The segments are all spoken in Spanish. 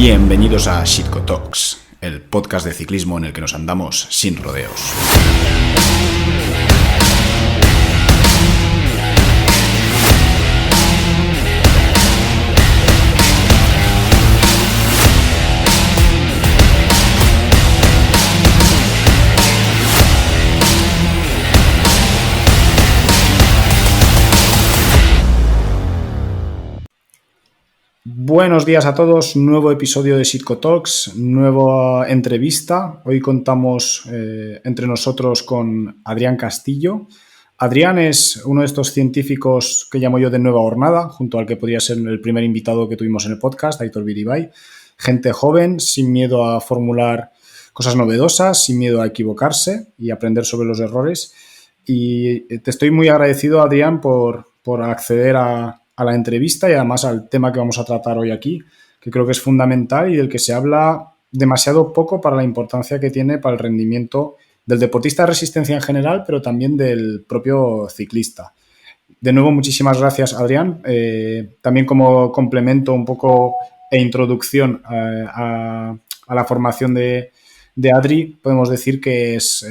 Bienvenidos a Shitco Talks, el podcast de ciclismo en el que nos andamos sin rodeos. Buenos días a todos, nuevo episodio de Shitco Talks, nueva entrevista. Hoy contamos entre nosotros con Adrián Castillo. Adrián es uno de estos científicos que llamo yo de nueva hornada, junto al que podría ser el primer invitado que tuvimos en el podcast, Aitor Biribay. Gente joven, sin miedo a formular cosas novedosas, sin miedo a equivocarse y aprender sobre los errores. Y te estoy muy agradecido, Adrián, por acceder a la entrevista y además al tema que vamos a tratar hoy aquí, que creo que es fundamental y del que se habla demasiado poco para la importancia que tiene para el rendimiento del deportista de resistencia en general, pero también del propio ciclista. De nuevo, muchísimas gracias, Adrián. También como complemento un poco e introducción a la formación de Adri, podemos decir que es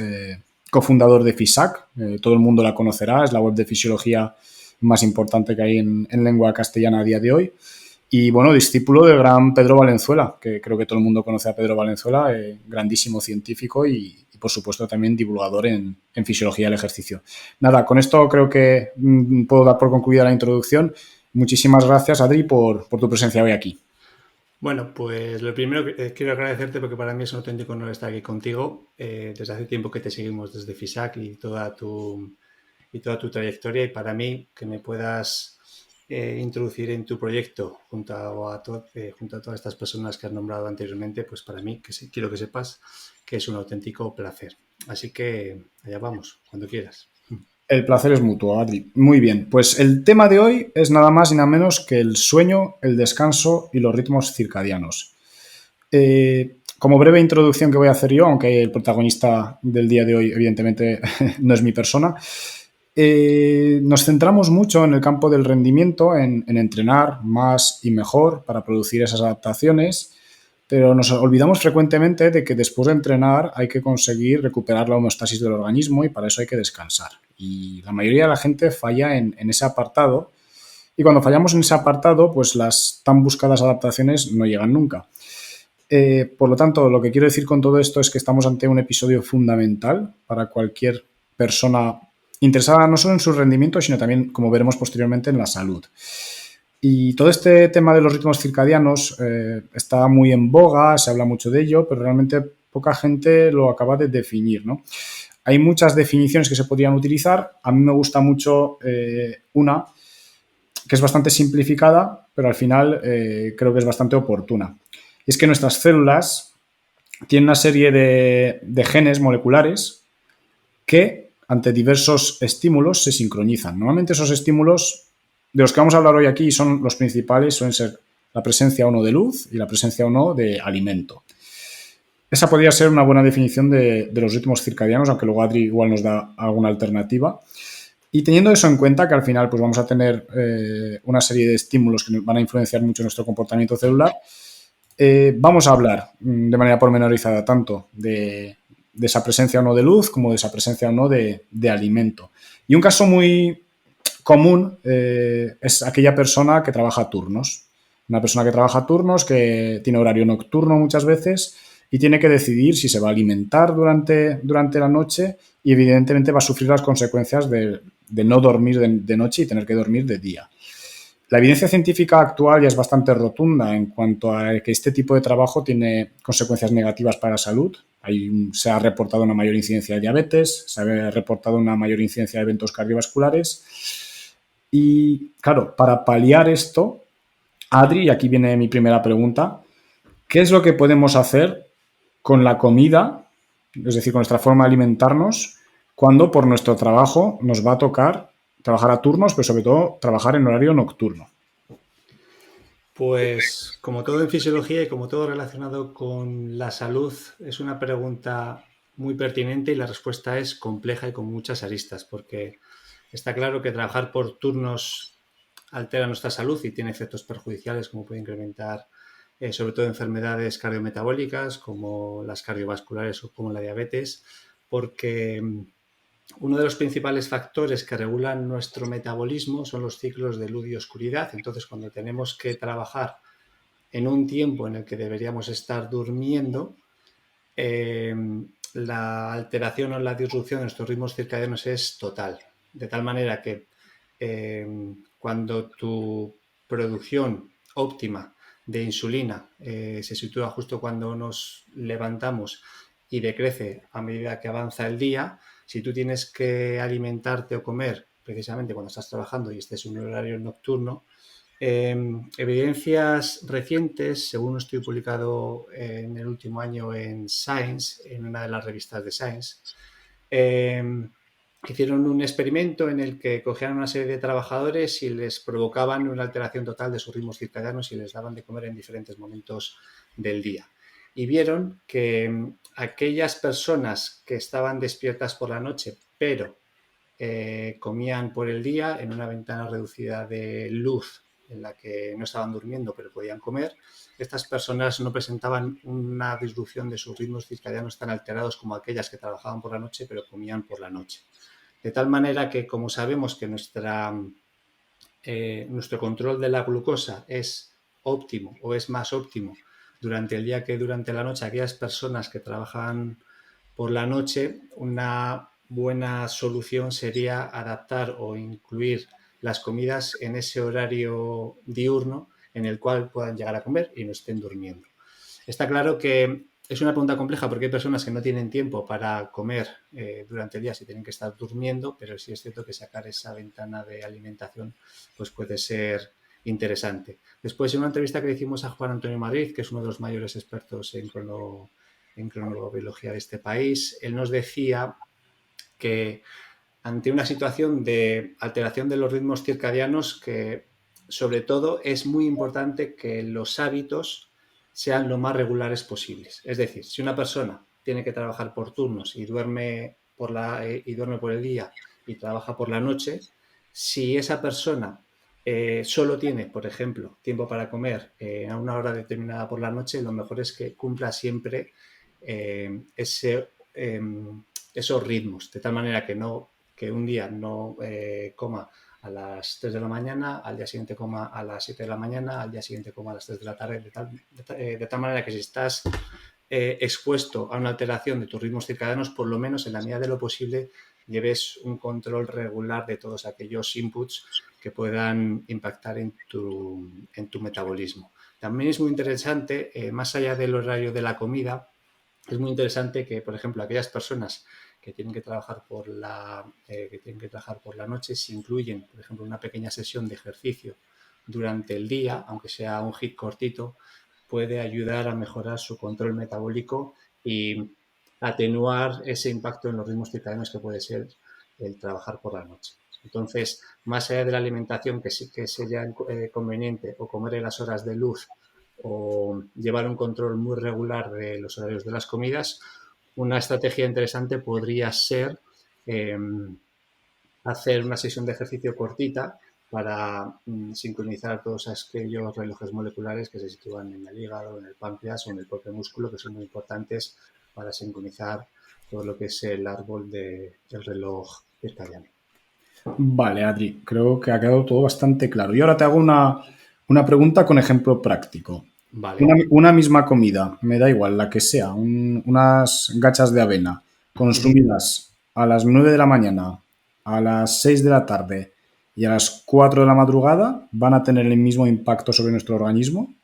cofundador de FISAC. Todo el mundo la conocerá, es la web de fisiología más importante que hay en lengua castellana a día de hoy. Y bueno, discípulo del gran Pedro Valenzuela, que creo que todo el mundo conoce a Pedro Valenzuela, grandísimo científico y por supuesto también divulgador en fisiología del ejercicio. Nada, con esto creo que puedo dar por concluida la introducción. Muchísimas gracias, Adri, por tu presencia hoy aquí. Bueno, pues lo primero quiero agradecerte porque para mí es un auténtico honor estar aquí contigo. Desde hace tiempo que te seguimos desde FISAC y toda tu trayectoria, y para mí que me puedas introducir en tu proyecto junto a todas estas personas que has nombrado anteriormente, pues para mí, quiero que sepas que es un auténtico placer. Así que allá vamos, cuando quieras. El placer es mutuo, Adri. Muy bien, pues el tema de hoy es nada más y nada menos que el sueño, el descanso y los ritmos circadianos. Como breve introducción que voy a hacer yo, aunque el protagonista del día de hoy evidentemente no es mi persona, nos centramos mucho en el campo del rendimiento, en entrenar más y mejor para producir esas adaptaciones, pero nos olvidamos frecuentemente de que después de entrenar hay que conseguir recuperar la homeostasis del organismo y para eso hay que descansar. Y la mayoría de la gente falla en ese apartado, y cuando fallamos en ese apartado, pues las tan buscadas adaptaciones no llegan nunca. Por lo tanto, lo que quiero decir con todo esto es que estamos ante un episodio fundamental para cualquier persona interesada no solo en su rendimiento, sino también, como veremos posteriormente, en la salud. Y todo este tema de los ritmos circadianos está muy en boga, se habla mucho de ello, pero realmente poca gente lo acaba de definir, ¿no? Hay muchas definiciones que se podrían utilizar. A mí me gusta mucho una que es bastante simplificada, pero al final creo que es bastante oportuna. Y es que nuestras células tienen una serie de genes moleculares que ante diversos estímulos se sincronizan. Normalmente esos estímulos de los que vamos a hablar hoy aquí son los principales, suelen ser la presencia o no de luz y la presencia o no de alimento. Esa podría ser una buena definición de los ritmos circadianos, aunque luego Adri igual nos da alguna alternativa. Y teniendo eso en cuenta, que al final pues vamos a tener una serie de estímulos que van a influenciar mucho nuestro comportamiento celular, vamos a hablar de manera pormenorizada tanto de esa presencia o no de luz como de esa presencia o no de alimento. Y un caso muy común es aquella persona que trabaja turnos. Una persona que trabaja turnos, que tiene horario nocturno muchas veces y tiene que decidir si se va a alimentar durante la noche y evidentemente va a sufrir las consecuencias de no dormir de noche y tener que dormir de día. La evidencia científica actual ya es bastante rotunda en cuanto a que este tipo de trabajo tiene consecuencias negativas para la salud. Se ha reportado una mayor incidencia de diabetes, se ha reportado una mayor incidencia de eventos cardiovasculares. Y claro, para paliar esto, Adri, y aquí viene mi primera pregunta, ¿qué es lo que podemos hacer con la comida, es decir, con nuestra forma de alimentarnos, cuando por nuestro trabajo nos va a tocar trabajar a turnos, pero sobre todo trabajar en horario nocturno? Pues como todo en fisiología y como todo relacionado con la salud, es una pregunta muy pertinente y la respuesta es compleja y con muchas aristas, porque está claro que trabajar por turnos altera nuestra salud y tiene efectos perjudiciales como puede incrementar sobre todo enfermedades cardiometabólicas como las cardiovasculares o como la diabetes, porque uno de los principales factores que regulan nuestro metabolismo son los ciclos de luz y oscuridad. Entonces, cuando tenemos que trabajar en un tiempo en el que deberíamos estar durmiendo, eh, la alteración o la disrupción de nuestros ritmos circadianos es total. De tal manera que cuando tu producción óptima de insulina se sitúa justo cuando nos levantamos y decrece a medida que avanza el día, si tú tienes que alimentarte o comer precisamente cuando estás trabajando y estés en un horario nocturno, evidencias recientes, según un estudio publicado en el último año en Science, en una de las revistas de Science, hicieron un experimento en el que cogían una serie de trabajadores y les provocaban una alteración total de sus ritmos circadianos y les daban de comer en diferentes momentos del día. Y vieron que aquellas personas que estaban despiertas por la noche, pero comían por el día en una ventana reducida de luz en la que no estaban durmiendo pero podían comer, estas personas no presentaban una disrupción de sus ritmos circadianos tan alterados como aquellas que trabajaban por la noche pero comían por la noche. De tal manera que, como sabemos que nuestro control de la glucosa es óptimo o es más óptimo durante el día que durante la noche, aquellas personas que trabajan por la noche, una buena solución sería adaptar o incluir las comidas en ese horario diurno en el cual puedan llegar a comer y no estén durmiendo. Está claro que es una pregunta compleja porque hay personas que no tienen tiempo para comer durante el día si tienen que estar durmiendo, pero sí es cierto que sacar esa ventana de alimentación pues puede ser interesante. Después, en una entrevista que le hicimos a Juan Antonio Madrid, que es uno de los mayores expertos en cronobiología de este país, él nos decía que ante una situación de alteración de los ritmos circadianos, que sobre todo es muy importante que los hábitos sean lo más regulares posibles. Es decir, si una persona tiene que trabajar por turnos y duerme por el día y trabaja por la noche, si esa persona solo tiene, por ejemplo, tiempo para comer a una hora determinada por la noche, lo mejor es que cumpla siempre eh, ese, eh, esos ritmos, de tal manera que un día no coma a las 3 de la mañana, al día siguiente coma a las 7 de la mañana, al día siguiente coma a las 3 de la tarde, de tal manera que si estás expuesto a una alteración de tus ritmos circadianos, por lo menos en la medida de lo posible, lleves un control regular de todos aquellos inputs que puedan impactar en tu metabolismo. También es muy interesante, más allá del horario de la comida, es muy interesante que, por ejemplo, aquellas personas que tienen que trabajar por la noche, si incluyen, por ejemplo, una pequeña sesión de ejercicio durante el día, aunque sea un hit cortito, puede ayudar a mejorar su control metabólico y atenuar ese impacto en los ritmos circadianos que puede ser el trabajar por la noche. Entonces, más allá de la alimentación que sí que sería conveniente o comer en las horas de luz o llevar un control muy regular de los horarios de las comidas, una estrategia interesante podría ser eh, hacer una sesión de ejercicio cortita para sincronizar todos aquellos relojes moleculares que se sitúan en el hígado, en el páncreas o en el propio músculo, que son muy importantes para sincronizar todo lo que es el árbol del reloj circadiano. Vale, Adri, creo que ha quedado todo bastante claro. Y ahora te hago una pregunta con ejemplo práctico. Vale. Una misma comida, me da igual, la que sea, unas gachas de avena consumidas a las 9 de la mañana, a las 6 de la tarde y a las 4 de la madrugada, ¿van a tener el mismo impacto sobre nuestro organismo?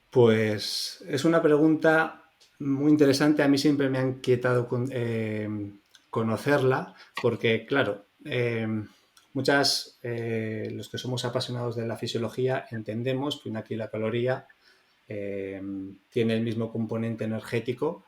Pues es una pregunta muy interesante. A mí siempre me ha inquietado conocerla porque, claro, los que somos apasionados de la fisiología entendemos que una kilocaloría tiene el mismo componente energético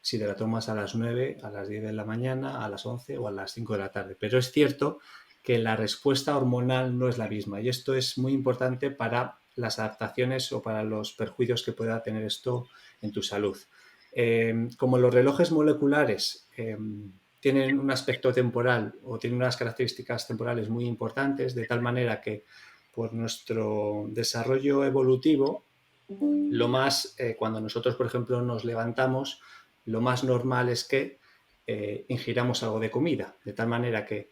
si te la tomas a las 9, a las 10 de la mañana, a las 11 o a las 5 de la tarde. Pero es cierto que la respuesta hormonal no es la misma y esto es muy importante para las adaptaciones o para los perjuicios que pueda tener esto en tu salud. Como los relojes moleculares tienen un aspecto temporal o tienen unas características temporales muy importantes, de tal manera que por nuestro desarrollo evolutivo Lo más, cuando nosotros, por ejemplo, nos levantamos, lo más normal es que ingiramos algo de comida, de tal manera que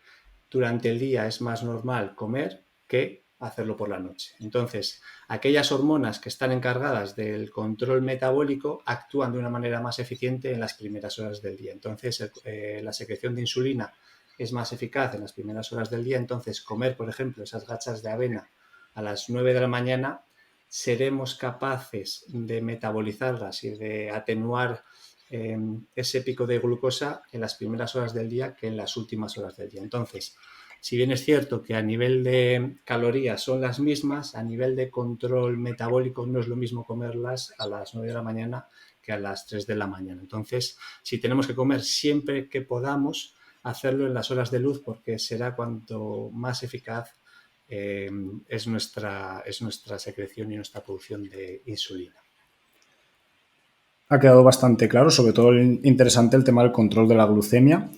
durante el día es más normal comer que hacerlo por la noche. Entonces, aquellas hormonas que están encargadas del control metabólico actúan de una manera más eficiente en las primeras horas del día. Entonces, la secreción de insulina es más eficaz en las primeras horas del día. Entonces, comer, por ejemplo, esas gachas de avena a las 9 de la mañana, seremos capaces de metabolizarlas y de atenuar ese pico de glucosa en las primeras horas del día que en las últimas horas del día. Entonces, si bien es cierto que a nivel de calorías son las mismas, a nivel de control metabólico no es lo mismo comerlas a las 9 de la mañana que a las 3 de la mañana. Entonces, si tenemos que comer siempre que podamos, hacerlo en las horas de luz porque será cuanto más eficaz es nuestra secreción y nuestra producción de insulina. Ha quedado bastante claro, sobre todo interesante el tema del control de la glucemia.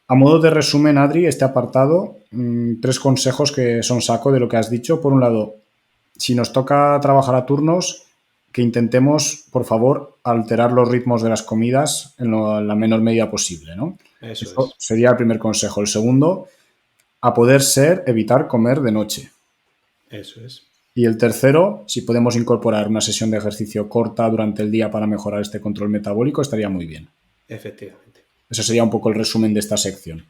A modo de resumen, Adri, este apartado, 3 consejos que son saco de lo que has dicho. Por un lado, si nos toca trabajar a turnos, que intentemos, por favor, alterar los ritmos de las comidas en la menor medida posible, ¿no? Eso Eso es. sería el primer consejo. El segundo, a poder ser, evitar comer de noche. Eso es. Y el tercero, si podemos incorporar una sesión de ejercicio corta durante el día para mejorar este control metabólico, estaría muy bien. Efectivamente. Eso sería un poco el resumen de esta sección.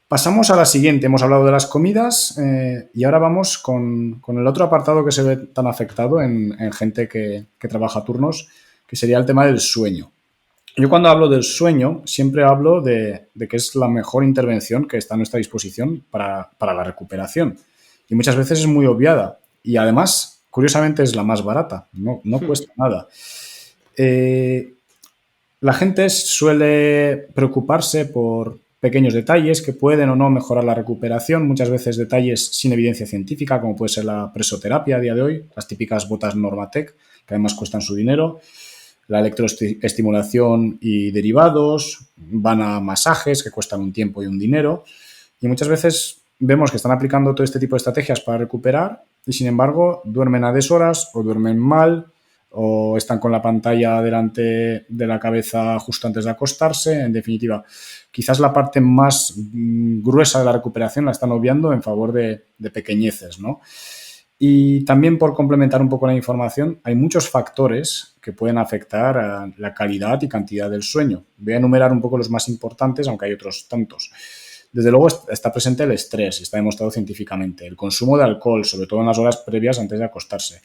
Pasamos a la siguiente. Hemos hablado de las comidas y ahora vamos con el otro apartado que se ve tan afectado en gente que trabaja turnos, que sería el tema del sueño. Yo cuando hablo del sueño siempre hablo de que es la mejor intervención que está a nuestra disposición para la recuperación. Y muchas veces es muy obviada. Y además, curiosamente, es la más barata. No cuesta nada. La gente suele preocuparse por pequeños detalles que pueden o no mejorar la recuperación, muchas veces detalles sin evidencia científica, como puede ser la presoterapia a día de hoy, las típicas botas Normatec, que además cuestan su dinero, la electroestimulación y derivados, van a masajes que cuestan un tiempo y un dinero, y muchas veces vemos que están aplicando todo este tipo de estrategias para recuperar y, sin embargo, duermen a deshoras o duermen mal, o están con la pantalla delante de la cabeza justo antes de acostarse. En definitiva, quizás la parte más gruesa de la recuperación la están obviando en favor de pequeñeces, ¿no? Y también, por complementar un poco la información, hay muchos factores que pueden afectar a la calidad y cantidad del sueño. Voy a enumerar un poco los más importantes, aunque hay otros tantos. Desde luego está presente el estrés, está demostrado científicamente, el consumo de alcohol, sobre todo en las horas previas antes de acostarse,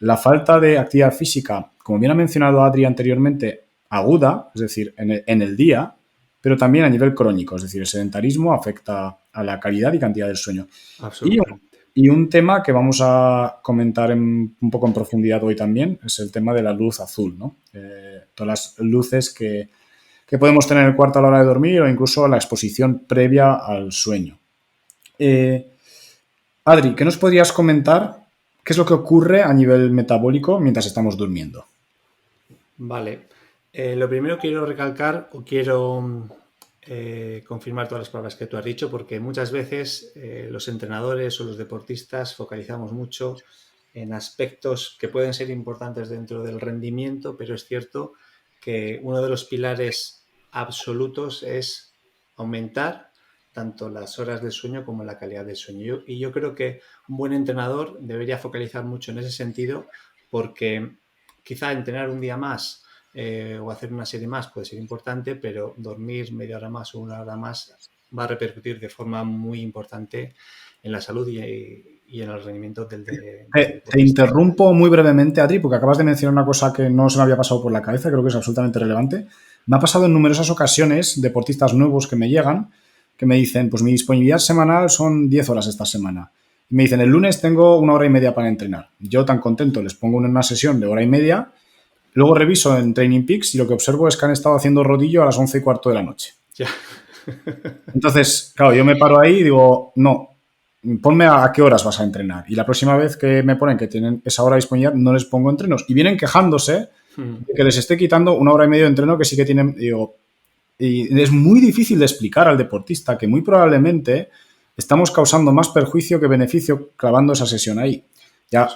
la falta de actividad física, como bien ha mencionado Adri anteriormente, aguda, es decir, en el día, pero también a nivel crónico, es decir, el sedentarismo afecta a la calidad y cantidad del sueño. Absolutamente. Y un tema que vamos a comentar un poco en profundidad hoy también es el tema de la luz azul, ¿no? Todas las luces que podemos tener en el cuarto a la hora de dormir o incluso la exposición previa al sueño. Adri, ¿qué nos podrías comentar? ¿Qué es lo que ocurre a nivel metabólico mientras estamos durmiendo? Vale. Lo primero quiero recalcar o quiero confirmar todas las palabras que tú has dicho, porque muchas veces los entrenadores o los deportistas focalizamos mucho en aspectos que pueden ser importantes dentro del rendimiento, pero es cierto que uno de los pilares absolutos es aumentar tanto las horas de sueño como la calidad del sueño. Y yo creo que un buen entrenador debería focalizar mucho en ese sentido, porque quizá entrenar un día más o hacer una serie más puede ser importante, pero dormir media hora más o una hora más va a repercutir de forma muy importante en la salud y en el rendimiento del Te interrumpo muy brevemente, Adri, porque acabas de mencionar una cosa que no se me había pasado por la cabeza, creo que es absolutamente relevante. Me ha pasado en numerosas ocasiones deportistas nuevos que me llegan, que me dicen, pues mi disponibilidad semanal son 10 horas esta semana. Y me dicen, el lunes tengo una hora y media para entrenar. Yo tan contento, les pongo una sesión de hora y media, luego reviso en Training Peaks y lo que observo es que han estado haciendo rodillo a las 11:15 de la noche. Ya. Entonces, claro, yo me paro ahí y digo, no, ponme a qué horas vas a entrenar. Y la próxima vez que me ponen que tienen esa hora disponible, no les pongo entrenos. Y vienen quejándose de que les esté quitando una hora y media de entreno que sí que tienen. Digo, y es muy difícil de explicar al deportista que muy probablemente estamos causando más perjuicio que beneficio clavando esa sesión ahí. Ya,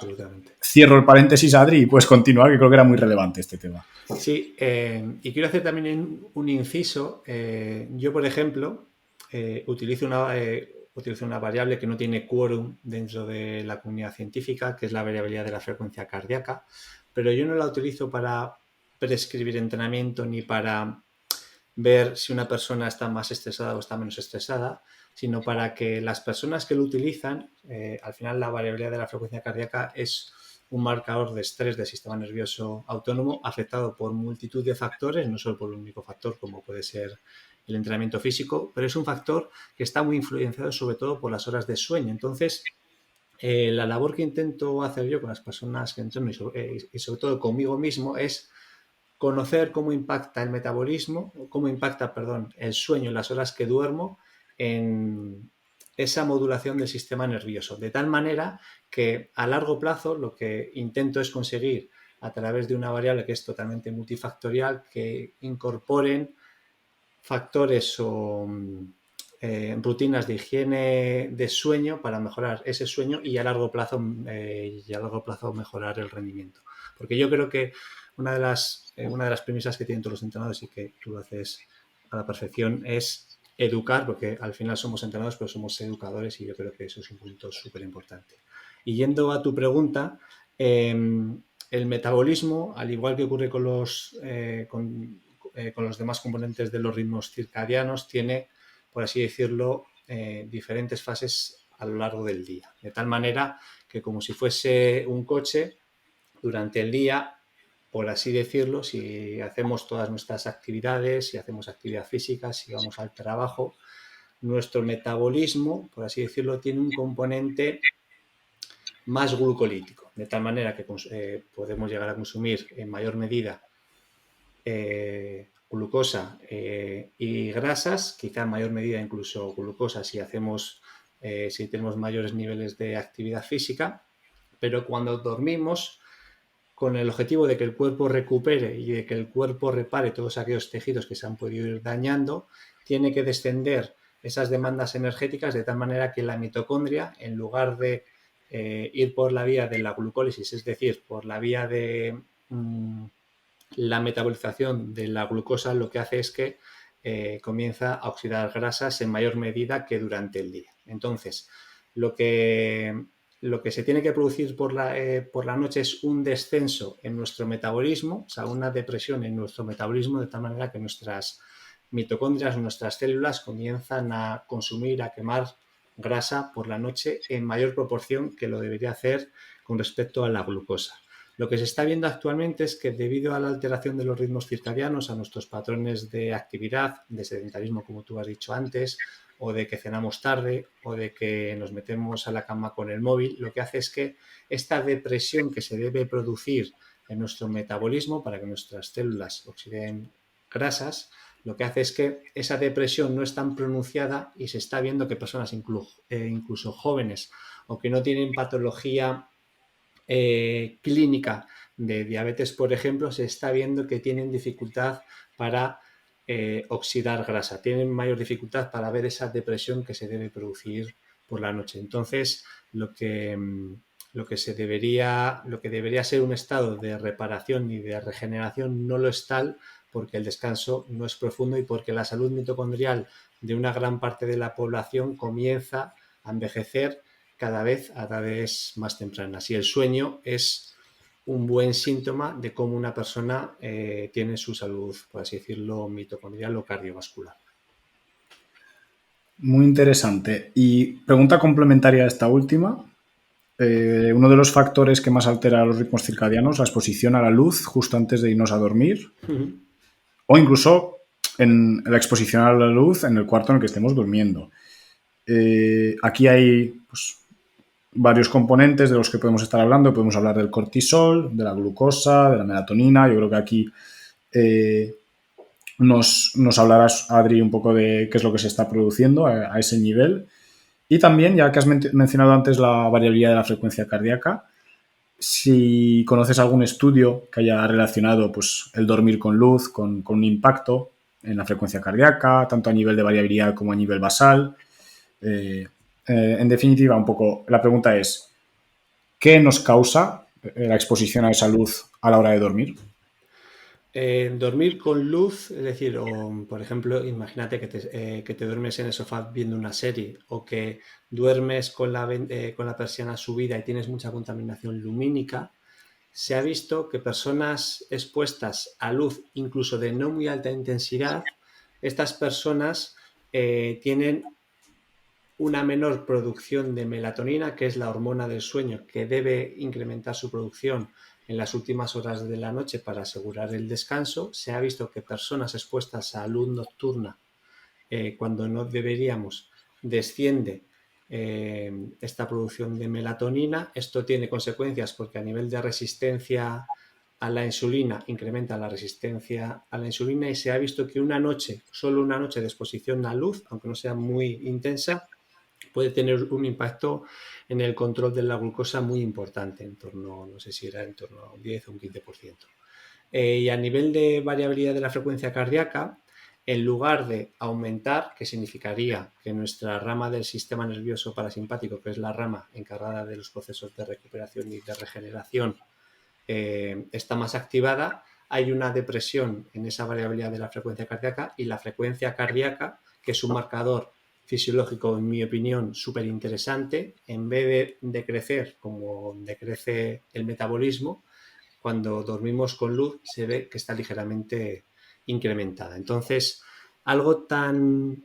cierro el paréntesis, Adri, y puedes continuar, que creo que era muy relevante este tema. Sí, y quiero hacer también un inciso. Yo, por ejemplo, utilizo una variable que no tiene quórum dentro de la comunidad científica, que es la variabilidad de la frecuencia cardíaca, pero yo no la utilizo para prescribir entrenamiento ni para ver si una persona está más estresada o está menos estresada, sino para que las personas que lo utilizan, al final la variabilidad de la frecuencia cardíaca es un marcador de estrés del sistema nervioso autónomo afectado por multitud de factores, no solo por un único factor como puede ser el entrenamiento físico, pero es un factor que está muy influenciado sobre todo por las horas de sueño. Entonces, la labor que intento hacer yo con las personas que entreno y sobre todo conmigo mismo es conocer cómo impacta el metabolismo, cómo impacta, perdón, el sueño en las horas que duermo en esa modulación del sistema nervioso. De tal manera que a largo plazo lo que intento es conseguir a través de una variable que es totalmente multifactorial, que incorporen factores o rutinas de higiene de sueño para mejorar ese sueño y a largo plazo mejorar el rendimiento. Porque yo creo que una de las premisas que tienen todos los entrenadores y que tú lo haces a la perfección es educar, porque al final somos entrenadores, pero somos educadores y yo creo que eso es un punto súper importante. Y yendo a tu pregunta, el metabolismo, al igual que ocurre con los demás componentes de los ritmos circadianos, tiene, por así decirlo, diferentes fases a lo largo del día. De tal manera que como si fuese un coche, durante el día, por así decirlo, si hacemos todas nuestras actividades, si hacemos actividad física, si vamos al trabajo, nuestro metabolismo, por así decirlo, tiene un componente más glucolítico, de tal manera que podemos llegar a consumir en mayor medida glucosa y grasas, quizá en mayor medida incluso glucosa si tenemos mayores niveles de actividad física, pero cuando dormimos, con el objetivo de que el cuerpo recupere y de que el cuerpo repare todos aquellos tejidos que se han podido ir dañando, tiene que descender esas demandas energéticas de tal manera que la mitocondria, en lugar de ir por la vía de la glucólisis, es decir, por la vía de la metabolización de la glucosa, lo que hace es que comienza a oxidar grasas en mayor medida que durante el día. Entonces, lo que se tiene que producir por la noche es un descenso en nuestro metabolismo, o sea, una depresión en nuestro metabolismo, de tal manera que nuestras mitocondrias, nuestras células comienzan a consumir, a quemar grasa por la noche en mayor proporción que lo debería hacer con respecto a la glucosa. Lo que se está viendo actualmente es que debido a la alteración de los ritmos circadianos, a nuestros patrones de actividad, de sedentarismo, como tú has dicho antes, o de que cenamos tarde, o de que nos metemos a la cama con el móvil, lo que hace es que esta depresión que se debe producir en nuestro metabolismo para que nuestras células oxiden grasas, lo que hace es que esa depresión no es tan pronunciada y se está viendo que personas incluso jóvenes o que no tienen patología clínica de diabetes, por ejemplo, se está viendo que tienen dificultad para oxidar grasa, tienen mayor dificultad para ver esa depresión que se debe producir por la noche. Entonces, lo que debería ser un estado de reparación y de regeneración no lo es tal, porque el descanso no es profundo y porque la salud mitocondrial de una gran parte de la población comienza a envejecer cada vez a edades más tempranas. Y el sueño es un buen síntoma de cómo una persona tiene su salud, por así decirlo, mitocondrial o cardiovascular. Muy interesante. Y pregunta complementaria a esta última. Uno de los factores que más altera los ritmos circadianos, la exposición a la luz justo antes de irnos a dormir, o incluso en la exposición a la luz en el cuarto en el que estemos durmiendo. Aquí hay pues, varios componentes de los que podemos estar hablando. Podemos hablar del cortisol, de la glucosa, de la melatonina. Yo creo que aquí nos hablarás, Adri, un poco de qué es lo que se está produciendo a ese nivel. Y también, ya que has mencionado antes la variabilidad de la frecuencia cardíaca, si conoces algún estudio que haya relacionado pues, el dormir con luz con un impacto en la frecuencia cardíaca, tanto a nivel de variabilidad como a nivel basal. En definitiva, un poco la pregunta es, ¿qué nos causa la exposición a esa luz a la hora de dormir? Dormir con luz, es decir, o por ejemplo, imagínate que te duermes en el sofá viendo una serie o que duermes con la persiana subida y tienes mucha contaminación lumínica. Se ha visto que personas expuestas a luz, incluso de no muy alta intensidad, estas personas tienen una menor producción de melatonina, que es la hormona del sueño, que debe incrementar su producción en las últimas horas de la noche para asegurar el descanso. Se ha visto que personas expuestas a luz nocturna, cuando no deberíamos, desciende esta producción de melatonina. Esto tiene consecuencias porque a nivel de resistencia a la insulina incrementa la resistencia a la insulina, y se ha visto que solo una noche de exposición a luz, aunque no sea muy intensa, puede tener un impacto en el control de la glucosa muy importante, en torno, no sé si era en torno a un 10 o un 15%. Y a nivel de variabilidad de la frecuencia cardíaca, en lugar de aumentar, que significaría que nuestra rama del sistema nervioso parasimpático, que es la rama encargada de los procesos de recuperación y de regeneración, está más activada, hay una depresión en esa variabilidad de la frecuencia cardíaca, y la frecuencia cardíaca, que es un marcador fisiológico, en mi opinión, súper interesante, en vez de decrecer como decrece el metabolismo, cuando dormimos con luz se ve que está ligeramente incrementada. Entonces, algo tan,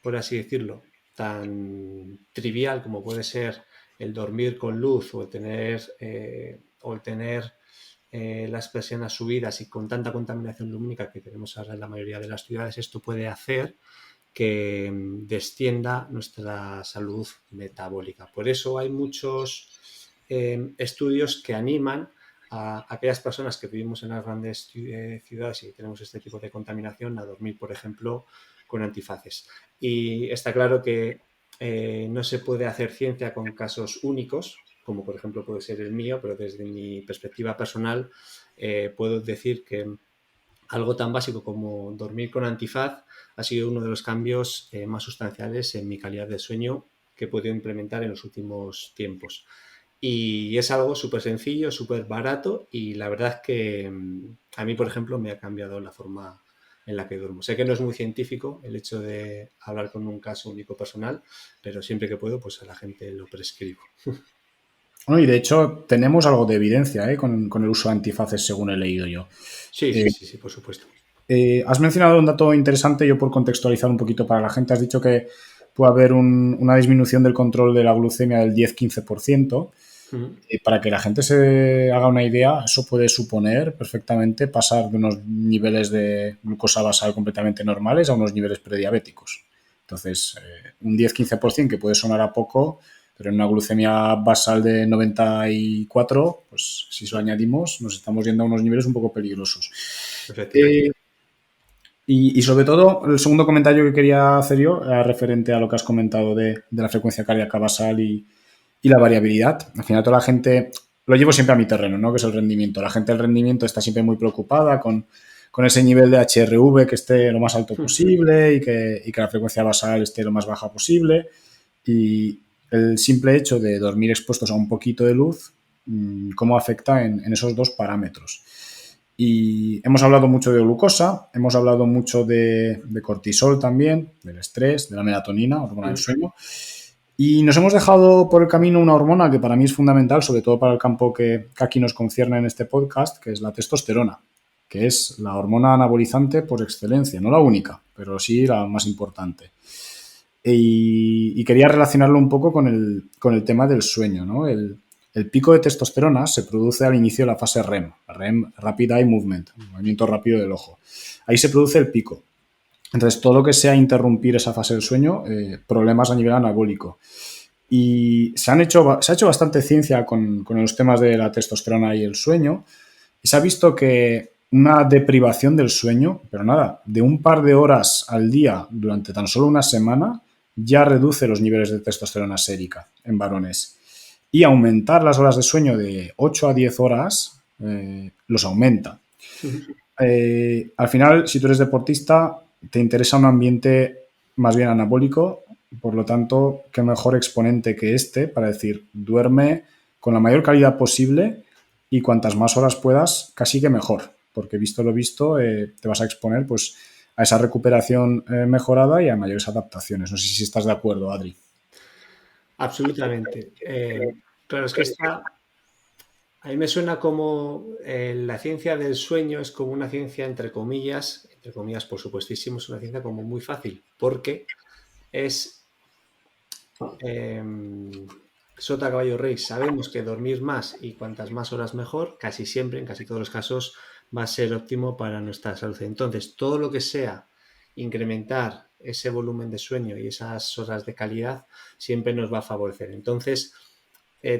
por así decirlo, tan trivial como puede ser el dormir con luz o el tener las persianas subidas y con tanta contaminación lumínica que tenemos ahora en la mayoría de las ciudades, esto puede hacer que descienda nuestra salud metabólica. Por eso hay muchos estudios que animan a aquellas personas que vivimos en las grandes ciudades y tenemos este tipo de contaminación a dormir, por ejemplo, con antifaces. Y está claro que no se puede hacer ciencia con casos únicos, como por ejemplo puede ser el mío, pero desde mi perspectiva personal puedo decir que algo tan básico como dormir con antifaz ha sido uno de los cambios más sustanciales en mi calidad de sueño que he podido implementar en los últimos tiempos. Y es algo súper sencillo, súper barato, y la verdad es que a mí, por ejemplo, me ha cambiado la forma en la que duermo. Sé que no es muy científico el hecho de hablar con un caso único personal, pero siempre que puedo, pues a la gente lo prescribo. Bueno, y de hecho tenemos algo de evidencia, con el uso de antifaces, según he leído yo. Sí, Eh, sí, sí, sí, por supuesto. Has mencionado un dato interesante. Yo, por contextualizar un poquito para la gente, has dicho que puede haber una disminución del control de la glucemia del 10-15%. Para que la gente se haga una idea, eso puede suponer perfectamente pasar de unos niveles de glucosa basal completamente normales a unos niveles prediabéticos. Entonces, un 10-15% que puede sonar a poco, pero en una glucemia basal de 94, pues si eso añadimos, nos estamos yendo a unos niveles un poco peligrosos. Efectivamente. Y sobre todo, el segundo comentario que quería hacer yo era referente a lo que has comentado de la frecuencia cardíaca basal y la variabilidad. Al final, toda la gente, lo llevo siempre a mi terreno, ¿no? Que es el rendimiento. La gente del rendimiento está siempre muy preocupada con ese nivel de HRV que esté lo más alto posible y que la frecuencia basal esté lo más baja posible. Y el simple hecho de dormir expuestos a un poquito de luz, cómo afecta en esos dos parámetros. Y hemos hablado mucho de glucosa, hemos hablado mucho de cortisol también, del estrés, de la melatonina, hormona del sueño. Y nos hemos dejado por el camino una hormona que para mí es fundamental, sobre todo para el campo que aquí nos concierne en este podcast, que es la testosterona, que es la hormona anabolizante por excelencia, no la única, pero sí la más importante. Y quería relacionarlo un poco con el tema del sueño, ¿no? El pico de testosterona se produce al inicio de la fase REM, REM, Rapid Eye Movement, movimiento rápido del ojo. Ahí se produce el pico. Entonces, todo lo que sea interrumpir esa fase del sueño, problemas a nivel anabólico. Y se ha hecho bastante ciencia con los temas de la testosterona y el sueño, y se ha visto que una deprivación del sueño, pero nada, de un par de horas al día durante tan solo una semana, ya reduce los niveles de testosterona sérica en varones. Y aumentar las horas de sueño de 8 a 10 horas los aumenta. Al final, si tú eres deportista, te interesa un ambiente más bien anabólico, por lo tanto, qué mejor exponente que este para decir, duerme con la mayor calidad posible y cuantas más horas puedas, casi que mejor, porque visto lo visto, te vas a exponer pues a esa recuperación mejorada y a mayores adaptaciones. No sé si estás de acuerdo, Adri. Absolutamente. Claro, es que a mí me suena como la ciencia del sueño es como una ciencia entre comillas, por supuestísimo, es una ciencia como muy fácil, porque es eh, sota caballo rey. Sabemos que dormir más y cuantas más horas mejor, casi siempre, en casi todos los casos, va a ser óptimo para nuestra salud. Entonces, todo lo que sea incrementar ese volumen de sueño y esas horas de calidad siempre nos va a favorecer. Entonces,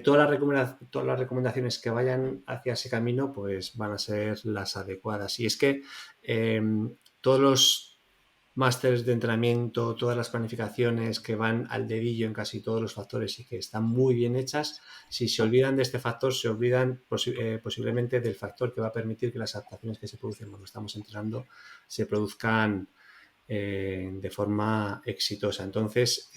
todas las recomendaciones que vayan hacia ese camino, pues van a ser las adecuadas. Y es que eh, todos los másteres de entrenamiento, todas las planificaciones que van al dedillo en casi todos los factores y que están muy bien hechas, si se olvidan de este factor, se olvidan posiblemente del factor que va a permitir que las adaptaciones que se producen cuando estamos entrenando se produzcan de forma exitosa. Entonces,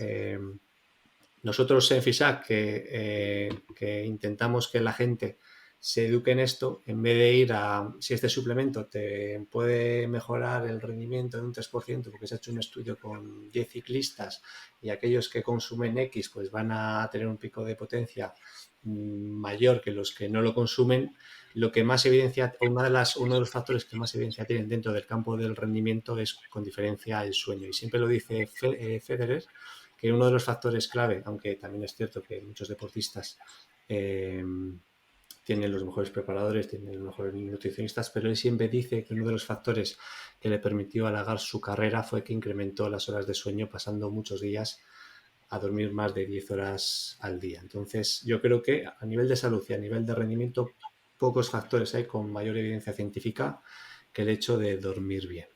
nosotros en FISAC que intentamos que la gente se eduque en esto, en vez de ir a si este suplemento te puede mejorar el rendimiento de un 3% porque se ha hecho un estudio con 10 ciclistas y aquellos que consumen X pues van a tener un pico de potencia mayor que los que no lo consumen, lo que más evidencia, uno de los factores que más evidencia tienen dentro del campo del rendimiento es con diferencia el sueño. Y siempre lo dice Federer, que uno de los factores clave, aunque también es cierto que muchos deportistas tienen los mejores preparadores, tienen los mejores nutricionistas, pero él siempre dice que uno de los factores que le permitió alargar su carrera fue que incrementó las horas de sueño pasando muchos días a dormir más de 10 horas al día. Entonces, yo creo que a nivel de salud y a nivel de rendimiento, pocos factores hay con mayor evidencia científica que el hecho de dormir bien.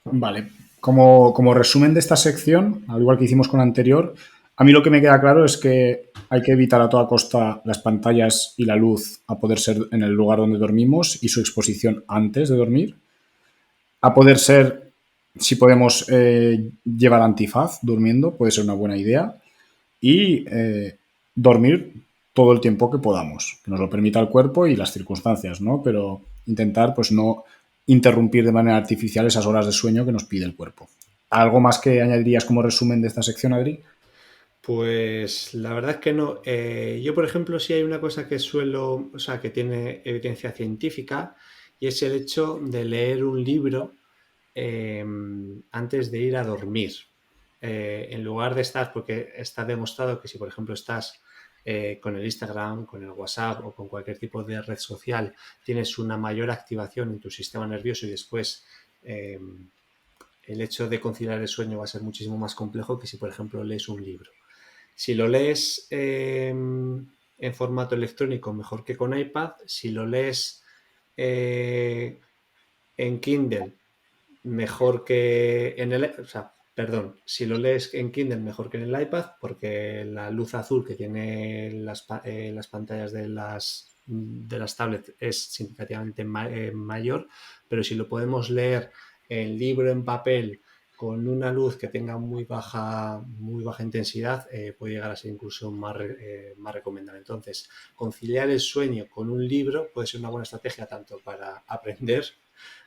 Vale, como resumen de esta sección, al igual que hicimos con la anterior, a mí lo que me queda claro es que hay que evitar a toda costa las pantallas y la luz a poder ser en el lugar donde dormimos y su exposición antes de dormir. A poder ser, si podemos llevar antifaz durmiendo, puede ser una buena idea. Y dormir todo el tiempo que podamos, que nos lo permita el cuerpo y las circunstancias, ¿no? Pero intentar, pues, no interrumpir de manera artificial esas horas de sueño que nos pide el cuerpo. ¿Algo más que añadirías como resumen de esta sección, Adri? Pues la verdad es que no. Yo, por ejemplo, sí hay una cosa que suelo, o sea, que tiene evidencia científica y es el hecho de leer un libro antes de ir a dormir. En lugar de estar, porque está demostrado que si, por ejemplo, estás con el Instagram, con el WhatsApp o con cualquier tipo de red social, tienes una mayor activación en tu sistema nervioso y después el hecho de conciliar el sueño va a ser muchísimo más complejo que si, por ejemplo, lees un libro. Si lo lees en formato electrónico, mejor que con iPad. Si lo lees eh, en Kindle, mejor que en el... O sea, perdón, si lo lees en Kindle, mejor que en el iPad, porque la luz azul que tienen las pantallas de las tablets es significativamente mayor, pero si lo podemos leer en libro en papel con una luz que tenga muy baja intensidad, puede llegar a ser incluso más recomendable. Entonces, conciliar el sueño con un libro puede ser una buena estrategia tanto para aprender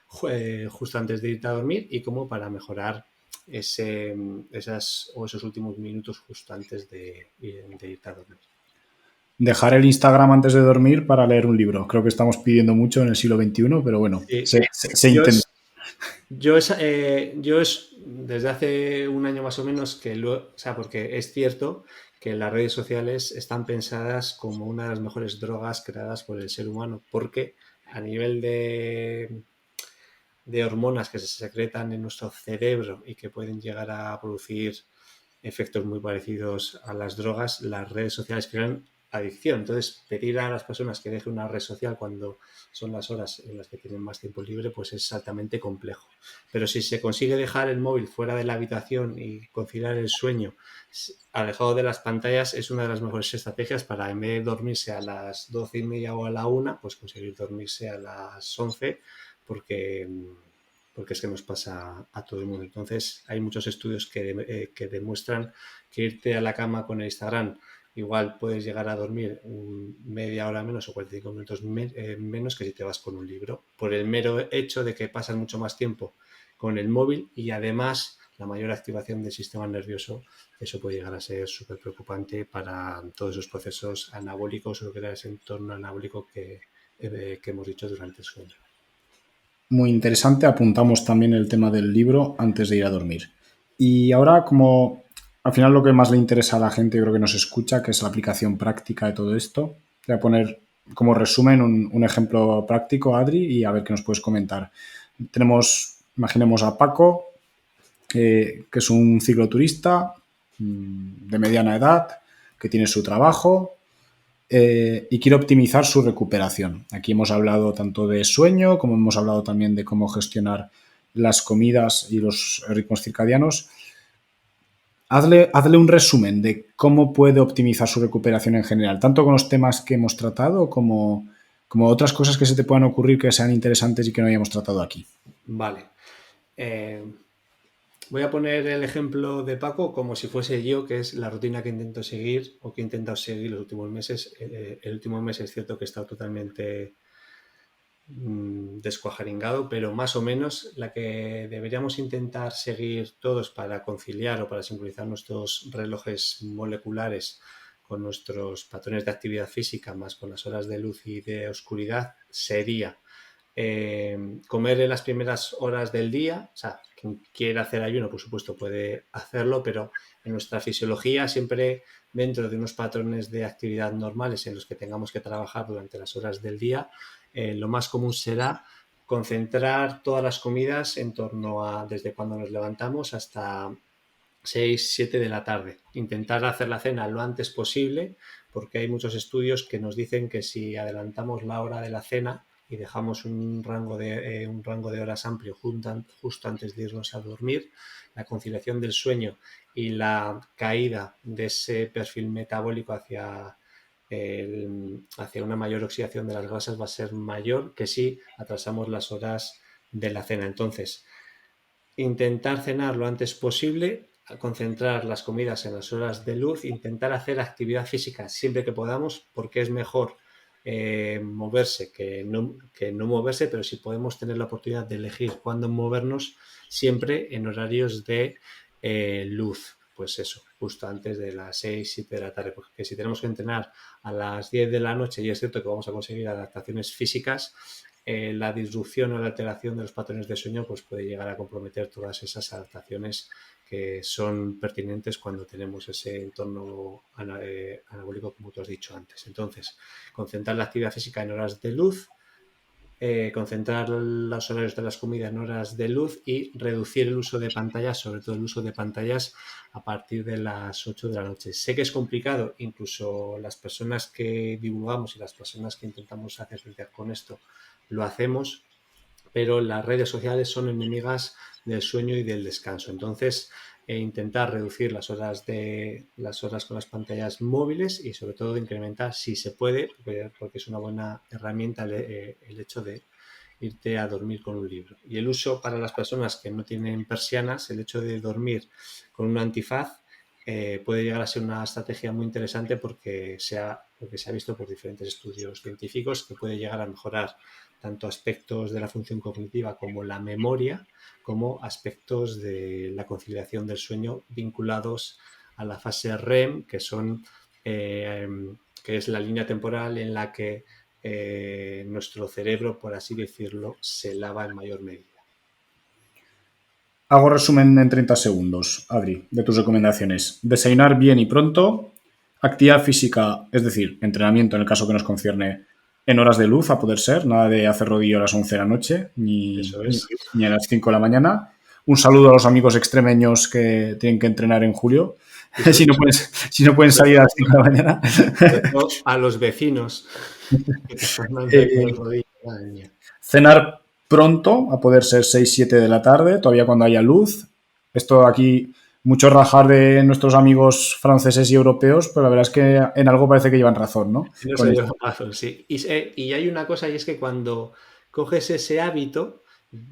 justo antes de irte a dormir y como para mejorar esos últimos minutos justo antes de irte a dormir. Dejar el Instagram antes de dormir para leer un libro. Creo que estamos pidiendo mucho en el siglo XXI, pero bueno, Sí, se yo intenta. es, desde hace un año más o menos o sea, porque es cierto que las redes sociales están pensadas como una de las mejores drogas creadas por el ser humano, porque a nivel de hormonas que se secretan en nuestro cerebro y que pueden llegar a producir efectos muy parecidos a las drogas, las redes sociales crean adicción. Entonces, pedir a las personas que dejen una red social cuando son las horas en las que tienen más tiempo libre, pues es altamente complejo. Pero si se consigue dejar el móvil fuera de la habitación y conciliar el sueño alejado de las pantallas, es una de las mejores estrategias para, en vez de dormirse a las 12:30 o a la 1, pues conseguir dormirse a las 11, porque es que nos pasa a todo el mundo. Entonces, hay muchos estudios que demuestran que irte a la cama con el Instagram igual puedes llegar a dormir media hora menos o 45 minutos menos que si te vas con un libro, por el mero hecho de que pasas mucho más tiempo con el móvil y además la mayor activación del sistema nervioso. Eso puede llegar a ser súper preocupante para todos esos procesos anabólicos o crear ese entorno anabólico que hemos dicho durante el sueño. Muy interesante. Apuntamos también el tema del libro antes de ir a dormir. Y ahora, como al final lo que más le interesa a la gente, creo que nos escucha, que es la aplicación práctica de todo esto, voy a poner como resumen un ejemplo práctico, Adri, y a ver qué nos puedes comentar. Imaginemos a Paco, que es un cicloturista de mediana edad, que tiene su trabajo, y quiere optimizar su recuperación. Aquí hemos hablado tanto de sueño como hemos hablado también de cómo gestionar las comidas y los ritmos circadianos. Hazle un resumen de cómo puede optimizar su recuperación en general, tanto con los temas que hemos tratado como otras cosas que se te puedan ocurrir que sean interesantes y que no hayamos tratado aquí. Vale. Voy a poner el ejemplo de Paco como si fuese yo, que es la rutina que intento seguir o que he intentado seguir los últimos meses. El último mes es cierto que he estado totalmente descuajaringado, pero más o menos la que deberíamos intentar seguir todos para conciliar o para sincronizar nuestros relojes moleculares con nuestros patrones de actividad física más con las horas de luz y de oscuridad sería comer en las primeras horas del día. O sea, quien quiera hacer ayuno, por supuesto, puede hacerlo, pero en nuestra fisiología, siempre dentro de unos patrones de actividad normales en los que tengamos que trabajar durante las horas del día, lo más común será concentrar todas las comidas en torno a desde cuando nos levantamos hasta 6, 7 de la tarde. Intentar hacer la cena lo antes posible, porque hay muchos estudios que nos dicen que si adelantamos la hora de la cena y dejamos un rango de horas amplio justo antes de irnos a dormir, la conciliación del sueño y la caída de ese perfil metabólico hacia una mayor oxidación de las grasas va a ser mayor que si atrasamos las horas de la cena. Entonces, intentar cenar lo antes posible, concentrar las comidas en las horas de luz, intentar hacer actividad física siempre que podamos, porque es mejor moverse que no moverse, pero si podemos tener la oportunidad de elegir cuándo movernos, siempre en horarios de luz. Pues eso, justo antes de las 6, 7 de la tarde, porque si tenemos que entrenar a las 10 de la noche y es cierto que vamos a conseguir adaptaciones físicas, la disrupción o la alteración de los patrones de sueño pues puede llegar a comprometer todas esas adaptaciones que son pertinentes cuando tenemos ese entorno anabólico, como tú has dicho antes. Entonces, concentrar la actividad física en horas de luz, concentrar los horarios de las comidas en horas de luz y reducir el uso de pantallas, sobre todo el uso de pantallas a partir de las 8 de la noche. Sé que es complicado, incluso las personas que divulgamos y las personas que intentamos hacer con esto lo hacemos, pero las redes sociales son enemigas del sueño y del descanso. Entonces, intentar reducir las horas con las pantallas móviles y sobre todo incrementar, si se puede, porque es una buena herramienta el hecho de irte a dormir con un libro. Y el uso para las personas que no tienen persianas, el hecho de dormir con un antifaz puede llegar a ser una estrategia muy interesante porque se ha visto por diferentes estudios científicos que puede llegar a mejorar tanto aspectos de la función cognitiva como la memoria, como aspectos de la conciliación del sueño vinculados a la fase REM, que es la línea temporal en la que nuestro cerebro, por así decirlo, se lava en mayor medida. Hago resumen en 30 segundos, Adri, de tus recomendaciones. Desayunar bien y pronto, actividad física, es decir, entrenamiento en el caso que nos concierne en horas de luz, a poder ser, nada de hacer rodillo a las 11 de la noche ni a las 5 de la mañana. Un saludo a los amigos extremeños que tienen que entrenar en julio. Si no pueden salir a las 5 de la mañana. A los vecinos que te están dando el rodillo. Madre mía. Cenar pronto, a poder ser 6, 7 de la tarde, todavía cuando haya luz. Esto aquí, mucho rajar de nuestros amigos franceses y europeos, pero la verdad es que en algo parece que llevan razón, ¿no? Llevan razón, sí. Y hay una cosa, y es que cuando coges ese hábito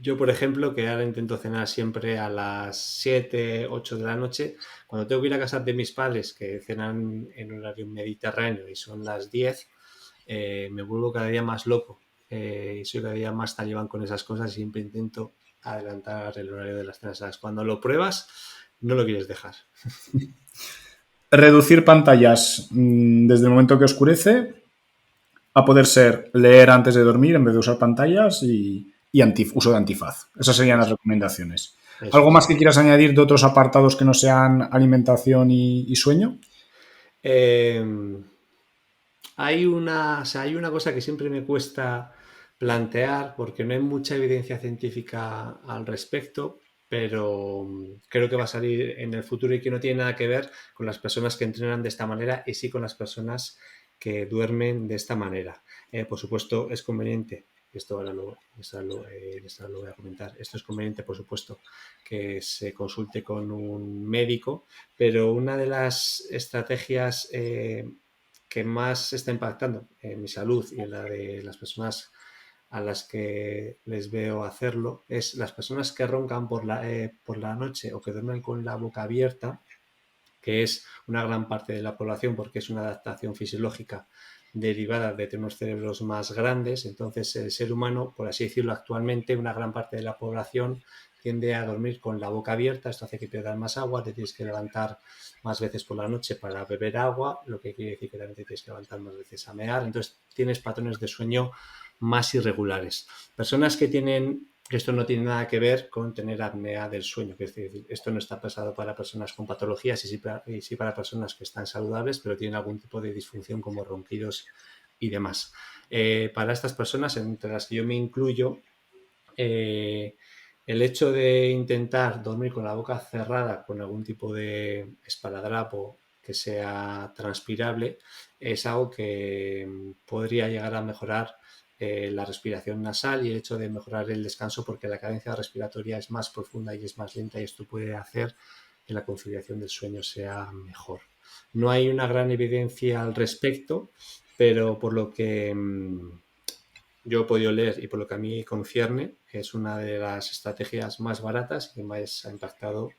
Yo, por ejemplo, que ahora intento cenar siempre a las 7, 8 de la noche, cuando tengo que ir a casa de mis padres, que cenan en horario mediterráneo y son las 10, me vuelvo cada día más loco. Y soy cada día más talibán con esas cosas y siempre intento adelantar el horario de las cenas. ¿Sabes? Cuando lo pruebas, no lo quieres dejar. Reducir pantallas desde el momento que oscurece a poder ser leer antes de dormir en vez de usar pantallas y uso de antifaz. Esas serían las Eso, recomendaciones. eso ¿Algo es. más que quieras añadir de otros apartados que no sean alimentación y sueño? Eh, hay una cosa que siempre me cuesta plantear porque no hay mucha evidencia científica al respecto, pero creo que va a salir en el futuro y que no tiene nada que ver con las personas que entrenan de esta manera y sí con las personas que duermen de esta manera. Por supuesto, es conveniente, esto lo voy a comentar, esto es conveniente, por supuesto, que se consulte con un médico, pero una de las estrategias que más está impactando en mi salud y en la de las personas a las que les veo hacerlo es las personas que roncan por la noche o que duermen con la boca abierta, que es una gran parte de la población porque es una adaptación fisiológica derivada de tener unos cerebros más grandes. Entonces el ser humano, por así decirlo, actualmente una gran parte de la población tiende a dormir con la boca abierta. Esto hace que pierdas más agua, te tienes que levantar más veces por la noche para beber agua, lo que quiere decir que también te tienes que levantar más veces a mear. Entonces tienes patrones de sueño más irregulares. Personas que tienen esto no tiene nada que ver con tener apnea del sueño, que es decir, esto no está pensado para personas con patologías y sí para personas que están saludables, pero tienen algún tipo de disfunción como ronquidos y demás. Para estas personas, entre las que yo me incluyo, el hecho de intentar dormir con la boca cerrada con algún tipo de esparadrapo que sea transpirable es algo que podría llegar a mejorar la respiración nasal y el hecho de mejorar el descanso porque la cadencia respiratoria es más profunda y es más lenta y esto puede hacer que la conciliación del sueño sea mejor. No hay una gran evidencia al respecto, pero por lo que yo he podido leer y por lo que a mí concierne, es una de las estrategias más baratas y que más ha impactado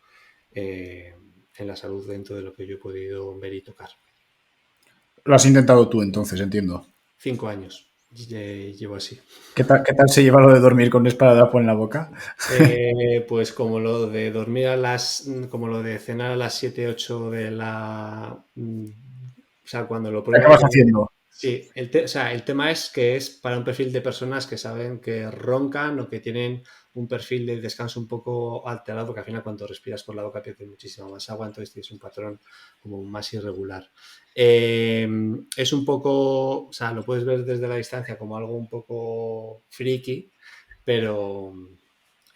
eh, en la salud dentro de lo que yo he podido ver y tocar. Lo has intentado tú entonces, entiendo. 5 años llevo así. Qué tal se lleva lo de dormir con un esparadrapo en la boca? Pues como lo de dormir como lo de cenar a las 7 8 de o sea, cuando lo ¿Qué pruebas acabas haciendo? sí, o sea, el tema es que es para un perfil de personas que saben que roncan o que tienen un perfil de descanso un poco alterado, porque al final cuando respiras por la boca pierdes muchísima más agua, entonces tienes un patrón como más irregular. Es un poco, o sea, lo puedes ver desde la distancia como algo un poco friki, pero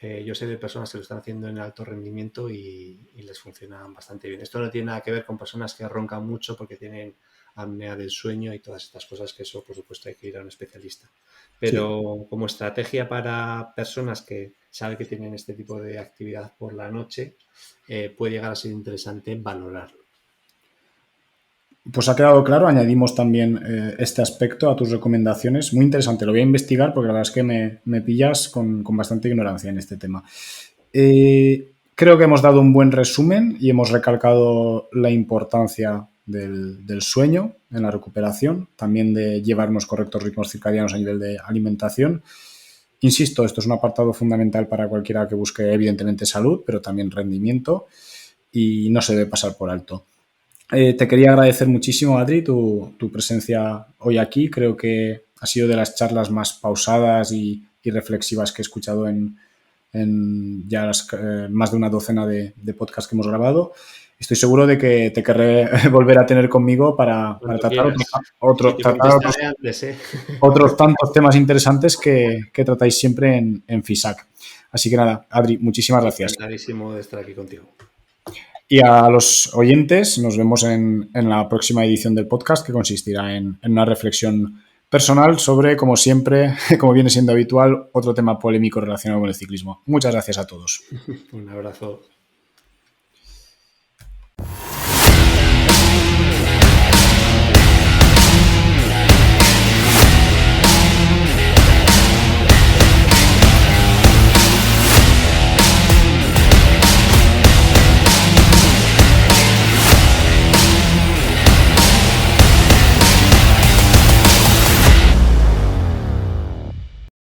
yo sé de personas que lo están haciendo en alto rendimiento y les funciona bastante bien. Esto no tiene nada que ver con personas que roncan mucho porque tienen apnea del sueño y todas estas cosas, que eso por supuesto hay que ir a un especialista. Sí. Pero como estrategia para personas que saben que tienen este tipo de actividad por la noche, puede llegar a ser interesante valorarlo. Pues ha quedado claro, añadimos también este aspecto a tus recomendaciones. Muy interesante, lo voy a investigar porque la verdad es que me pillas con bastante ignorancia en este tema. Creo que hemos dado un buen resumen y hemos recalcado la importancia del sueño en la recuperación, también de llevar unos correctos ritmos circadianos a nivel de alimentación. Insisto, esto es un apartado fundamental para cualquiera que busque evidentemente salud, pero también rendimiento y no se debe pasar por alto. Te quería agradecer muchísimo, Adri, tu presencia hoy aquí. Creo que ha sido de las charlas más pausadas y reflexivas que he escuchado en ya más de una docena de podcasts que hemos grabado. Estoy seguro de que te querré volver a tener conmigo para Cuando tratar, quieras. Y te contestaré antes, ¿eh? otros tantos temas interesantes que tratáis siempre en FISAC. Así que nada, Adri, muchísimas gracias. Encantadísimo de estar aquí contigo. Y a los oyentes, nos vemos en la próxima edición del podcast, que consistirá en una reflexión personal sobre, como siempre, como viene siendo habitual, otro tema polémico relacionado con el ciclismo. Muchas gracias a todos. Un abrazo.